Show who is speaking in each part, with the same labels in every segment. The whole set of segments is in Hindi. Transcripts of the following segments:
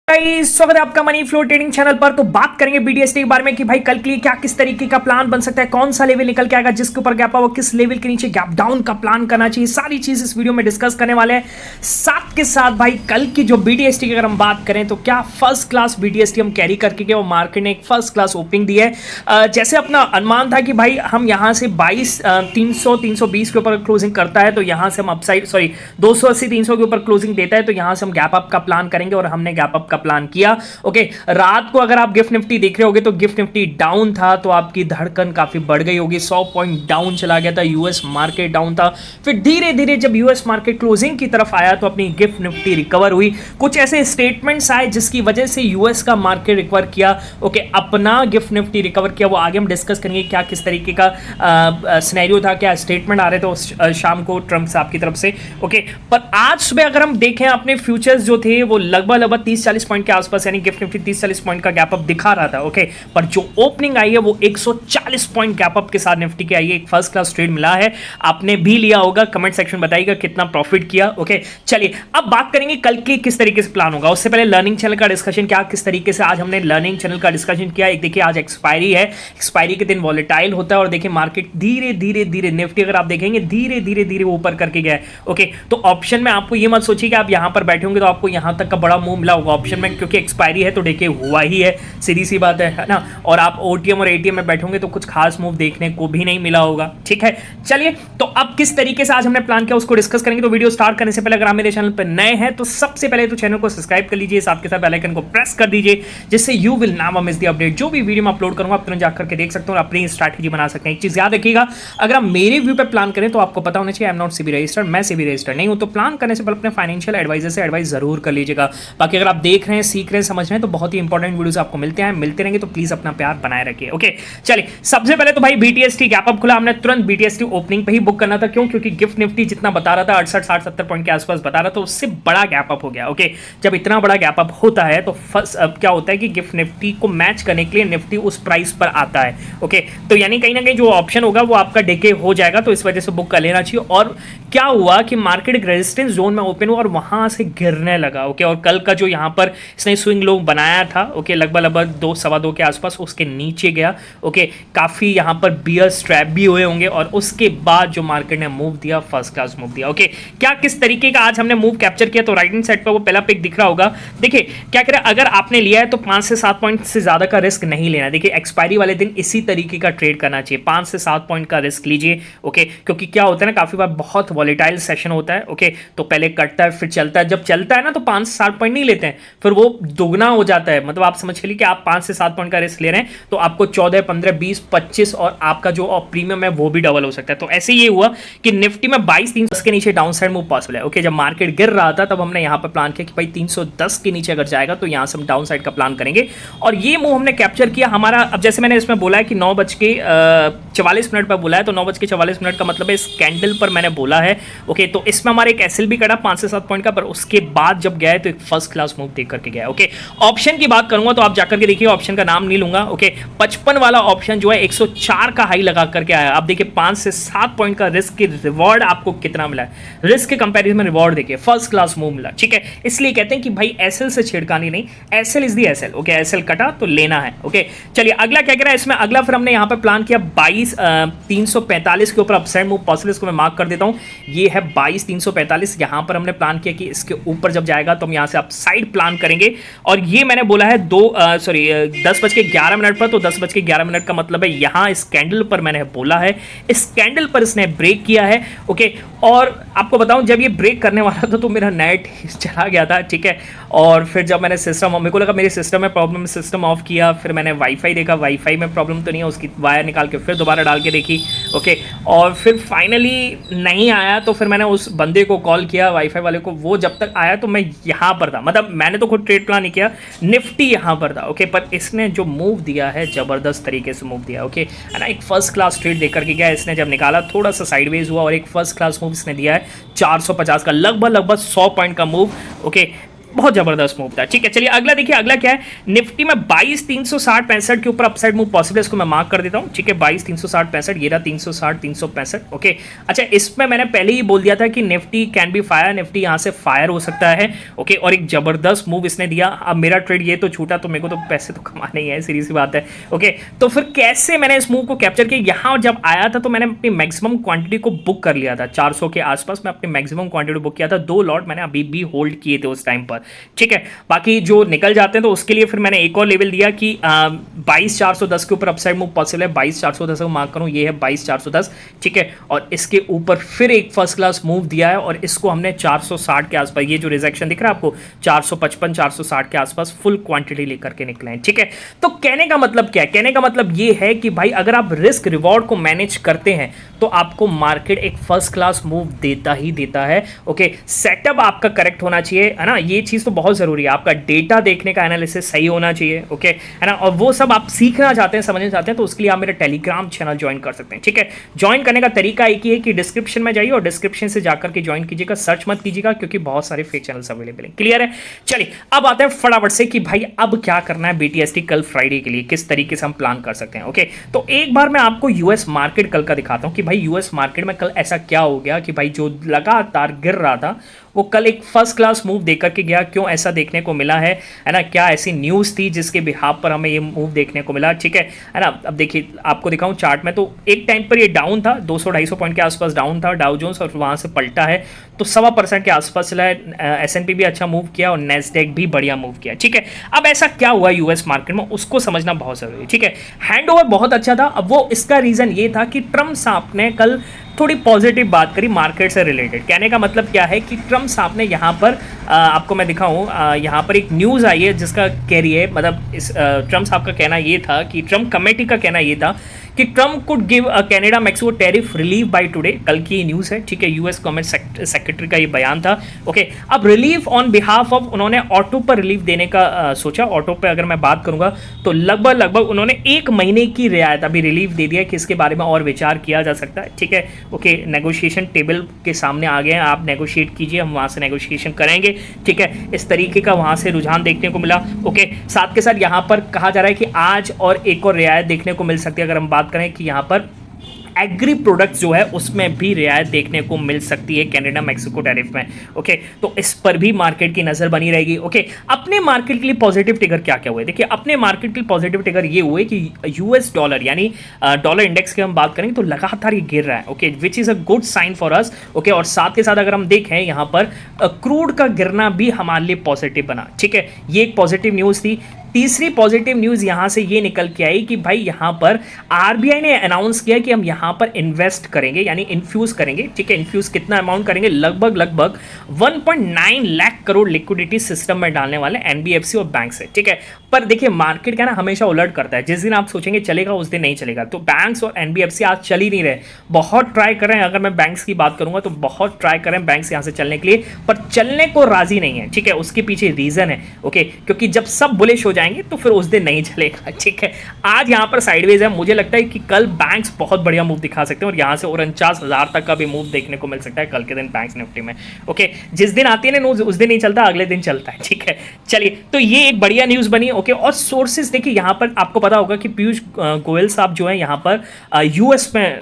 Speaker 1: स्वागत है आपका मनी फ्लो ट्रेडिंग चैनल पर। तो बात करेंगे बीडीएसटी के बारे में कि भाई कल के लिए क्या किस तरीके का प्लान बन सकता है, कौन सा लेवल निकल के आएगा जिसके ऊपर गैप वो किस लेवल के नीचे गैप डाउन का प्लान करना चाहिए, सारी चीज इस वीडियो में डिस्कस करने वाले हैं। साथ के साथ भाई कल की जो बीडीएसटी की अगर हम बात करें तो क्या फर्स्ट क्लास बीडीएसटी हम कैरी करके गए, वो मार्केट ने एक फर्स्ट क्लास ओपनिंग दी है। जैसे अपना अनुमान था कि भाई हम यहाँ से 320 के ऊपर क्लोजिंग करता है तो यहाँ से हम अपसाइड 280-300 के ऊपर क्लोजिंग देता है तो यहाँ से हम गैप अप का प्लान करेंगे और हमने गैप अप का प्लान किया। ओके, रात को अगर आप गिफ्ट निफ्टी देख रहे होगे तो गिफ्ट निफ्टी डाउन था तो आपकी धड़कन काफी बढ़ गई होगी, 100 पॉइंट डाउन चला गया था, यूएस मार्केट डाउन था। फिर धीरे धीरे जब यूएस मार्केट क्लोजिंग की तरफ आया तो अपनी गिफ्ट निफ्टी रिकवर हुई। कुछ ऐसे स्टेटमेंट्स आए जिसकी वजह से यूएस का मार्केट रिकवर किया। ओके, अपना गिफ्ट निफ्टी रिकवर किया, वो आगे हम डिस्कस करेंगे क्या किस तरीके का सिनेरियो था, क्या स्टेटमेंट आ रहे थे शाम को ट्रंप साहब की तरफ से। ओके, पर आज सुबह अगर हम देखें अपने फ्यूचर्स जो थे वो लगभग 30-40 पॉइंट के आसपास, यानी गिफ्ट निफ्टी 30-40 पॉइंट का गैप अप दिखा रहा था। ओके, पर जो ओपनिंग आई है वो 140 पॉइंट गैप अप के साथ निफ्टी के आई है। एक फर्स्ट क्लास ट्रेड मिला है, आपने भी लिया होगा, कमेंट सेक्शन बताइएगा कितना प्रॉफिट किया। ओके, चलिए अब बात करेंगे कल के किस तरीके से प्लान होगा। उससे पहले लर्निंग चैनल का डिस्कशन क्या किस तरीके से आज हमने लर्निंग चैनल का डिस्कशन किया। एक देखिए आज एक्सपायरी है, एक्सपायरी के दिन वॉलेटाइल होता है और देखिए मार्केट धीरे धीरे निफ्टी अगर आप देखेंगे धीरे धीरे ऊपर करके गया है। ओके, तो ऑप्शन में आपको ये मत सोचिए कि आप यहां पर बैठे होंगे तो आपको यहां तक का बड़ा मूव मिला होगा ऑप्शन में, क्योंकि एक्सपायरी है तो देखिए हुआ ही है, सीधी सी बात है ना। और आप ओटीएम और एटीएम में बैठोगे तो कुछ खास मूव देखने को भी नहीं मिला होगा। ठीक है, चलिए तो अब किस तरीके से आज हमने प्लान किया उसको डिस्कस करेंगे। तो वीडियो स्टार्ट करने से पहले अगर आप मेरे चैनल पर नए हैं तो सबसे पहले तो चैनल को सब्सक्राइब कर लीजिए, साथ के साथ बेल आइकन को प्रेस कर दीजिए जिससे you will never miss the update. जो भी वीडियो मैं अपलोड करूंगा आप तुरंत जाकर के देख सकते हो और अपनी स्ट्रैटेजी बना सकते हैं। एक चीज याद रखिएगा, अगर आप मेरे व्यू पे प्लान करें तो आपको पता होना चाहिए I am not SEBI registered, मैं सेबी रजिस्टर्ड नहीं हूं। तो प्लान करने से पहले अपने फाइनेंशियल एडवाइजर से एडवाइस जरूर कर लीजिएगा। बाकी अगर आप देख रहे हैं, सीख रहे हैं, समझ रहे हैं तो बहुत ही इंपॉर्टेंट वीडियोस आपको मिलते रहेंगे, तो प्लीज अपना प्यार बनाए रखिए। ओके, चलिए सबसे पहले तो भाई बीटीएसटी गैप अप खुला, हमने तुरंत बीटीएसटी ओपनिंग पे ही बुक करना था। क्यों? क्योंकि गिफ्ट निफ्टी जितना बता रहा था 68-70 पॉइंट के आसपास बता रहा था, उससे बड़ा गैप अप हो गया। ओके, जब इतना बड़ा गैप अप होता है तो फर्स्ट अब क्या होता है कि गिफ्ट निफ्टी को मैच करने के लिए निफ्टी उस प्राइस पर आता है। ओके, तो यानी कहीं ना कहीं जो ऑप्शन होगा वो आपका डिके हो जाएगा, तो इस वजह से बुक कर लेना चाहिए। और क्या हुआ कि मार्केट एक रेजिस्टेंस जोन में ओपन हुआ और वहां से गिरने लगा। ओके, और कल का जो यहां पर इसने स्विंग लो बनाया था, ओके, लगभग 2-2.25 के आसपास उसके नीचे गया। ओके, काफी यहां पर बियर स्ट्रैप भी हुए होंगे और उसके बाद जो मार्केट ने मूव दिया फर्स्ट क्लास मूव दिया। ओके, क्या किस तरीके का आज हमने मूव कैप्चर किया, तो राइट हैंड साइड पर वो पहला पिक दिख रहा होगा। देखिए क्या करें, अगर आपने लिया है तो 5 से 7 पॉइंट से ज्यादा का रिस्क नहीं लेना। देखिए एक्सपायरी वाले दिन इसी तरीके का ट्रेड करना चाहिए, 5 से 7 पॉइंट का रिस्क लीजिए। ओके, क्योंकि क्या होता है ना, काफी बार बहुत वॉलेटाइल सेशन होता है। ओके, तो पहले कटता है फिर चलता है, जब चलता है ना तो 5 से 7 पॉइंट नहीं लेते हैं, फिर वो दोगुना हो जाता है। मतलब आप समझ लीजिए कि आप 5 से 7 पॉइंट का रिस्क ले रहे हैं तो आपको 14, 15, 20, 25 और आपका जो प्रीमियम है वो भी डबल हो सकता है। तो ऐसे ये हुआ कि निफ्टी में 22-310 के नीचे डाउन साइड मूव पॉसिबल है। ओके, जब मार्केट गिर रहा था तब हमने यहां पर प्लान किया कि भाई 310 के नीचे अगर जाएगा तो यहां से हम डाउन साइड का प्लान करेंगे और ये मूव हमने कैप्चर किया हमारा। अब जैसे मैंने इसमें बोला है कि 9:44 पर बोला है, तो 9:44 का मतलब है इस कैंडल पर मैंने बोला है। ओके, तो इसमें हमारे एक एसएल भी कटा 5 से 7 पॉइंट का, पर उसके बाद जब गया है तो एक फर्स्ट क्लास मूव देख करके गया। ओके, ऑप्शन की बात करूंगा तो आप जाकर के देखिए, ऑप्शन का नाम नहीं लूंगा। ओके, 55 वाला ऑप्शन जो है 104 का हाई लगा करके आया। आप देखिए 5 से 7 पॉइंट का रिस्क की रिवॉर्ड आपको कितना मिला है, रिस्क के कंपैरिजन में रिवॉर्ड देखिए फर्स्ट क्लास मूव मिला। ठीक है, इसलिए कहते हैं कि भाई एसएल से छेड़खानी नहीं, SL is the SL. Okay, SL कटा तो लेना है। ओके, चलिए अगला क्या कह रहा है इसमें, अगला फिर हमने यहां पर प्लान किया 22,345 के ऊपर अपसाइड मूव पॉसिबल, इसको मैं मार्क कर देता हूं, ये है 22,345। यहां पर हमने प्लान किया कि इसके ऊपर जब जाएगा तो हम यहां से अपसाइड प्लान करेंगे और ये मैंने बोला है 10:11 पर, तो 10:11 का मतलब है यहां इस कैंडल पर मैंने बोला है, इस कैंडल पर इसने ब्रेक किया है। ओके, और आपको बताऊं जब ये ब्रेक करने वाला था तो मेरा नेट चला गया था। ठीक है, और फिर जब मैंने सिस्टम, मेरे को लगा मेरे सिस्टम में प्रॉब्लम, सिस्टम ऑफ किया, फिर मैंने वाईफाई देखा, वाईफाई में प्रॉब्लम तो नहीं है, उसकी वायर निकाल के फिर दोबारा डाल के देखी। ओके, और फिर फाइनली नहीं आया तो फिर मैंने उस बंदे को कॉल किया वाईफाई वाले को, वो जब तक आया तो मैं यहाँ पर था, मतलब मैंने तो खुद ट्रेड प्लान नहीं किया, निफ्टी यहाँ पर था। ओके, पर इसने जो मूव दिया है जबरदस्त तरीके से मूव दिया। ओके, है ना, एक फर्स्ट क्लास ट्रेड देकर के गया, इसने जब निकाला थोड़ा सा साइडवेज हुआ और एक फर्स्ट क्लास मूव इसने दिया है 450 का, लगभग 100 पॉइंट का मूव। ओके, बहुत जबरदस्त मूव था। ठीक है, चलिए अगला देखिए, अगला क्या है, निफ्टी में 22,360-65 के ऊपर अपसाइड मूव पॉसिबल है, इसको मैं मार्क कर देता हूं। ठीक है, 22,360-65, ये रहा 360-365। ओके, अच्छा इसमें मैंने पहले ही बोल दिया था कि Nifty can be fire, Nifty यहां से फायर हो सकता है। ओके, और एक जबरदस्त मूव इसने दिया। अब मेरा ट्रेड ये तो छूटा, तो मेरे को तो पैसे तो कमाने ही है, सीधी सी बात है। ओके, तो फिर कैसे मैंने इस मूव को कैप्चर किया, यहां जब आया था तो मैंने अपनी मैक्सिमम क्वांटिटी को बुक कर लिया था, 400 के आसपास मैं अपनी मैक्सिमम क्वांटिटी बुक किया था। 2 लॉट मैंने अभी भी होल्ड किए थे उस टाइम पर। ठीक है, बाकी जो निकल जाते हैं तो उसके लिए फिर मैंने एक और लेवल दिया कि 22,410 के ऊपर अपसाइड मूव पॉसिबल है। 22,410 को मार्क करूं, ये है 22,410। ठीक है, और इसके ऊपर फिर एक फर्स्ट क्लास मूव दिया है, और इसको हमने 460 के आसपास, ये जो रिजेक्शन दिख रहा है आपको 455 460 के आसपास फुल क्वांटिटी लेकर के निकले हैं। ठीक है, तो कहने का मतलब क्या है, कहने का मतलब ये है कि भाई अगर आप रिस्क रिवॉर्ड को मैनेज करते हैं तो आपको मार्केट एक फर्स्ट क्लास मूव देता ही देता है। ओके, सेटअप आपका करेक्ट होना चाहिए, है ना, ये चीज तो बहुत जरूरी है। आपका डेटा देखने का एनालिसिस सही होना चाहिए। ओके, है ना, और वो सब आप सीखना चाहते हैं, समझना चाहते हैं, तो उसके लिए आप मेरा टेलीग्राम चैनल ज्वाइन कर सकते हैं। ठीक है, ज्वाइन करने का तरीका एक ही है कि डिस्क्रिप्शन में जाइए और डिस्क्रिप्शन से जाकर के ज्वाइन कीजिएगा, सर्च मत कीजिएगा, क्योंकि बहुत सारे फेक चैनल्स अवेलेबल हैं। क्लियर है? चलिए अब आते हैं फटाफट से कि भाई अब क्या करना है BTST कल फ्राइडे के लिए, किस तरीके से हम प्लान कर सकते हैं। ओके, तो एक बार मैं आपको यूएस मार्केट कल का दिखाता हूं कि भाई यूएस मार्केट में कल ऐसा क्या हो गया कि भाई जो लगातार गिर रहा था वो कल एक फर्स्ट क्लास मूव देकर के गया। क्यों ऐसा देखने को मिला है ना, क्या ऐसी न्यूज़ थी जिसके बिहाफ पर हमें ये मूव देखने को मिला। ठीक है ना, अब देखिए आपको दिखाऊं चार्ट में, तो एक टाइम पर ये डाउन था, 200-250 पॉइंट के आसपास डाउन था डाउ जोन्स, और वहां से पलटा है तो 1.25% के आसपास चला है। S&P भी अच्छा मूव किया और नेस्डेक भी बढ़िया मूव किया। ठीक है, अब ऐसा क्या हुआ यूएस मार्केट में, उसको समझना बहुत जरूरी है। ठीक है, हैंडओवर बहुत अच्छा था। अब वो इसका रीजन ये था कि ट्रम्प साहब ने कल थोड़ी पॉजिटिव बात करी मार्केट से रिलेटेड। कहने का मतलब क्या है कि ट्रम्प साहब ने यहाँ पर आपको मैं दिखाऊं, यहाँ पर एक न्यूज़ आई है जिसका कह रही है, मतलब इस ट्रम्प साहब का कहना ये था कि ट्रम्प कमेटी का कहना ये था कि Trump could give Canada Mexico tariff relief by today. कल की न्यूज़ है। ठीक है, यूएस गवर्नमेंट सेक्रेटरी का ये बयान था। ओके, अब रिलीफ ऑन बिहाफ ऑफ, उन्होंने ऑटो पर रिलीफ देने का सोचा। ऑटो पे अगर मैं बात करूंगा तो लगभग उन्होंने 1 महीने की रियायत अभी रिलीफ दे दिया कि इसके बारे में और विचार किया जा सकता है। ठीक है, ओके, नेगोशिएशन टेबल के सामने आ गए हैं, आप नेगोशिएट कीजिए, हम वहाँ से नेगोशिएशन करेंगे। ठीक है, इस तरीके का वहाँ से रुझान देखने को मिला। ओके, साथ के साथ यहाँ पर कहा जा रहा है कि आज और एक और रियायत देखने को मिल सकती है। अगर हम बात करें कि यहाँ पर एग्री प्रोडक्ट्स जो है उसमें भी रियायत देखने को मिल सकती है कनाडा मैक्सिको टैरिफ में। ओके, तो इस पर भी मार्केट की नजर बनी रहेगी। ओके, अपने मार्केट के लिए पॉजिटिव टिगर क्या क्या हुए, देखिए अपने मार्केट के लिए पॉजिटिव टिगर ये हुए कि यूएस डॉलर यानी डॉलर इंडेक्स की हम बात करें तो लगातार ये गिर रहा है। Okay, which is a good sign for us. Okay, और साथ के साथ अगर हम देखें यहाँ पर क्रूड का गिरना भी हमारे लिए पॉजिटिव बना। ठीक है, ये एक पॉजिटिव न्यूज़ थी। तीसरी पॉजिटिव न्यूज़ यहाँ से ये निकल के आई कि भाई यहाँ पर आरबीआई ने अनाउंस किया कि हम यहाँ पर इन्वेस्ट करेंगे, यानी इन्फ्यूज़ करेंगे। ठीक है, इन्फ्यूज़ कितना अमाउंट करेंगे, लगभग 1.9 लाख करोड़ लिक्विडिटी सिस्टम में डालने वाले एनबीएफसी और बैंक से। ठीक है, पर देखिए मार्केट क्या ना हमेशा उलट करता है, जिस दिन आप सोचेंगे चलेगा उस दिन नहीं चलेगा। तो बैंक्स और एनबीएफसी आज चल ही नहीं रहे, बहुत ट्राई कर रहे हैं। अगर मैं बैंक्स की बात करूंगा तो बहुत ट्राई कर रहे हैं बैंक्स यहाँ से चलने के लिए, पर चलने को राजी नहीं है। ठीक है, उसके पीछे रीजन है। ओके, क्योंकि जब सब बुलिश हो जाएंगे तो फिर उस दिन नहीं चलेगा। ठीक है, आज यहाँ पर साइडवेज है। मुझे लगता है कि कल बैंक्स बहुत बढ़िया मूव दिखा सकते हैं और यहाँ से 49,000 तक का भी मूव देखने को मिल सकता है कल के दिन बैंक्स निफ्टी में। ओके, जिस दिन आती है ना उस दिन नहीं चलता, अगले दिन चलता है। ठीक है, चलिए तो ये एक बढ़िया न्यूज़ बनी। ओके, और सोर्सेज देखिए यहाँ पर आपको पता होगा कि पीयूष गोयल साहब जो है यहाँ पर यूएस में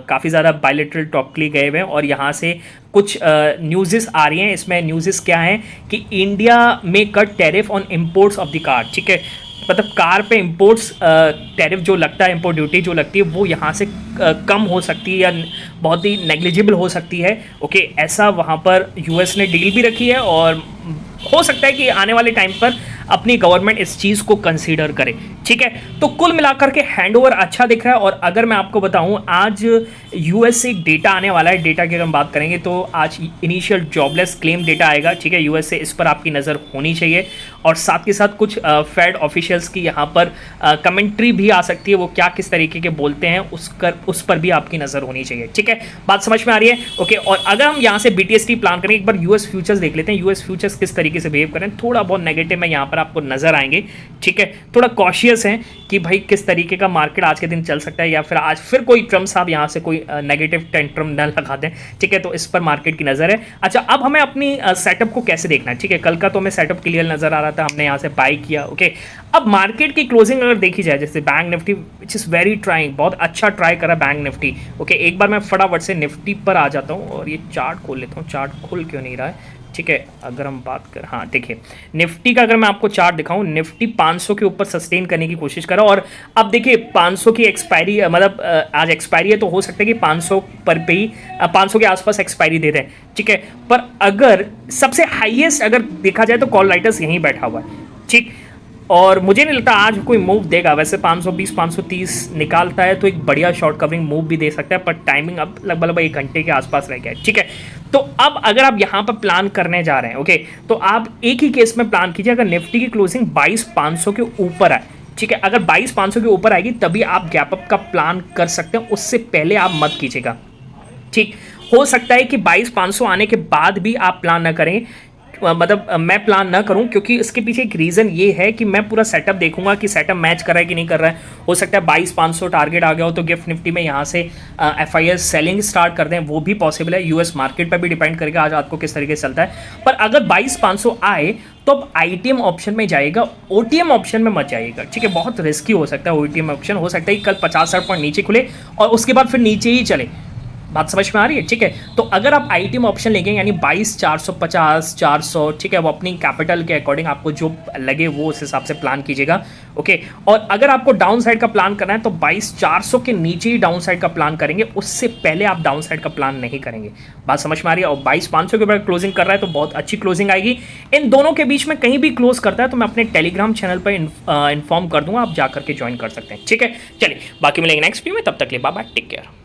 Speaker 1: काफ़ी ज़्यादा बायलैटरल टॉक के लिए गए हुए हैं और यहाँ से कुछ न्यूज़ेस आ रही हैं। इसमें न्यूज़ेस क्या हैं कि इंडिया में cut tariff on imports of the car. ठीक है, मतलब कार पे इम्पोर्ट्स टैरिफ जो लगता है, इम्पोर्ट ड्यूटी जो लगती है वो यहाँ से कम हो सकती है या बहुत ही नेग्लिजिबल हो सकती है। ओके, ऐसा वहाँ पर यूएस ने डील भी रखी है और हो सकता है कि आने वाले टाइम पर अपनी गवर्नमेंट इस चीज़ को कंसीडर करे। ठीक है, तो कुल मिलाकर के हैंडओवर अच्छा दिख रहा है। और अगर मैं आपको बताऊं आज यूएस से डेटा आने वाला है, डेटा की अगर हम बात करेंगे तो आज इनिशियल जॉबलेस क्लेम डेटा आएगा। ठीक है, यूएस से, इस पर आपकी नज़र होनी चाहिए। और साथ के साथ कुछ फेड ऑफिशियल्स की यहाँ पर कमेंट्री भी आ सकती है, वो क्या किस तरीके के बोलते हैं उस पर भी आपकी नज़र होनी चाहिए। ठीक है, बात समझ में आ रही है? ओके, और अगर हम यहाँ से BTST प्लान करें, एक बार यूएस फ्यूचर्स देख लेते हैं, यूएस फ्यूचर्स किस तरीके से बिहेव करें। थोड़ा बहुत नेगेटिव में यहाँ पर पर आपको नजर आएंगे। ठीक है, थोड़ा कॉशियस हैं कि भाई किस तरीके का मार्केट आज के दिन चल सकता है, या फिर आज फिर कोई ट्रम्प साहब यहाँ से कोई नेगेटिव टेंट्रम न लगा दें। ठीक है, तो इस पर मार्केट की नज़र है। अच्छा, अब हमें अपनी सेटअप को कैसे देखना है। ठीक है, कल का तो हमें सेटअप क्लियर नज़र आ रहा था, हमने यहाँ से बाय किया। ओके, अब मार्केट की क्लोजिंग अगर देखी जाए, जैसे bank Nifty which is very trying, बहुत अच्छा ट्राई करा बैंक निफ्टी। ओके, एक बार मैं फटाफट से निफ्टी पर आ जाता हूँ और ये चार्ट खोल लेता हूँ। चार्ट खुल क्यों नहीं रहा है। ठीक है, अगर हम बात कर, हाँ देखिए निफ्टी का अगर मैं आपको चार्ट दिखाऊं, निफ्टी 500 के ऊपर सस्टेन करने की कोशिश करा, और अब देखिए 500 की एक्सपायरी, मतलब आज एक्सपायरी है तो हो सकता है कि 500 पर पे ही 500 के आसपास एक्सपायरी दे दें। ठीक है, पर अगर सबसे हाईएस्ट अगर देखा जाए तो कॉल राइटर्स यहीं बैठा हुआ है। ठीक, और मुझे नहीं लगता आज कोई मूव देगा। वैसे 520 530 निकालता है तो एक बढ़िया शॉर्ट कवरिंग मूव भी दे सकता है, पर टाइमिंग अब लगभग 1 घंटे के आसपास रह गया है। ठीक है, तो अब अगर आप यहाँ पर प्लान करने जा रहे हैं, ओके, तो आप एक ही केस में प्लान कीजिए, अगर निफ्टी की क्लोजिंग 22,500 के ऊपर आए। ठीक है, अगर 22,500 के ऊपर आएगी तभी आप गैप अप का प्लान कर सकते हैं, उससे पहले आप मत कीजिएगा। ठीक, हो सकता है कि 22,500 आने के बाद भी आप प्लान ना करें, मतलब मैं प्लान ना करूं, क्योंकि इसके पीछे एक रीज़न ये है कि मैं पूरा सेटअप देखूंगा कि सेटअप मैच कर रहा है कि नहीं कर रहा है। हो सकता है 22,500 टारगेट आ गया हो तो गिफ्ट निफ्टी में यहाँ से FIS सेलिंग स्टार्ट कर दें, वो भी पॉसिबल है। US मार्केट पर भी डिपेंड करेगा आज रात को किस तरीके से चलता है। पर अगर 22,500 आए तो अब ITM ऑप्शन में जाइएगा, OTM ऑप्शन में मत जाइएगा। ठीक है, बहुत रिस्की हो सकता है OTM ऑप्शन। हो सकता है कि कल 50-60 पॉइंट नीचे खुले और उसके बाद फिर नीचे ही चले। बात समझ में आ रही है। ठीक है, तो अगर आप ITM ऑप्शन लेंगे यानी 22,450 400, ठीक है, वो अपनी कैपिटल के अकॉर्डिंग आपको जो लगे वो उस हिसाब से प्लान कीजिएगा। ओके, और अगर आपको डाउन साइड का प्लान करना है तो 22,400 के नीचे ही डाउन साइड का प्लान करेंगे, उससे पहले आप डाउन साइड का प्लान नहीं करेंगे। बात समझ में आ रही है। और 22,500 के ऊपर क्लोजिंग कर रहा है तो बहुत अच्छी क्लोजिंग आएगी। इन दोनों के बीच में कहीं भी क्लोज करता है तो मैं अपने टेलीग्राम चैनल पर इन्फॉर्म कर दूंगा, आप जाकर के ज्वाइन कर सकते हैं। ठीक है, चलिए बाकी मिलेंगे नेक्स्ट वीडियो में, तब तक के लिए बाय बाय, टेक केयर।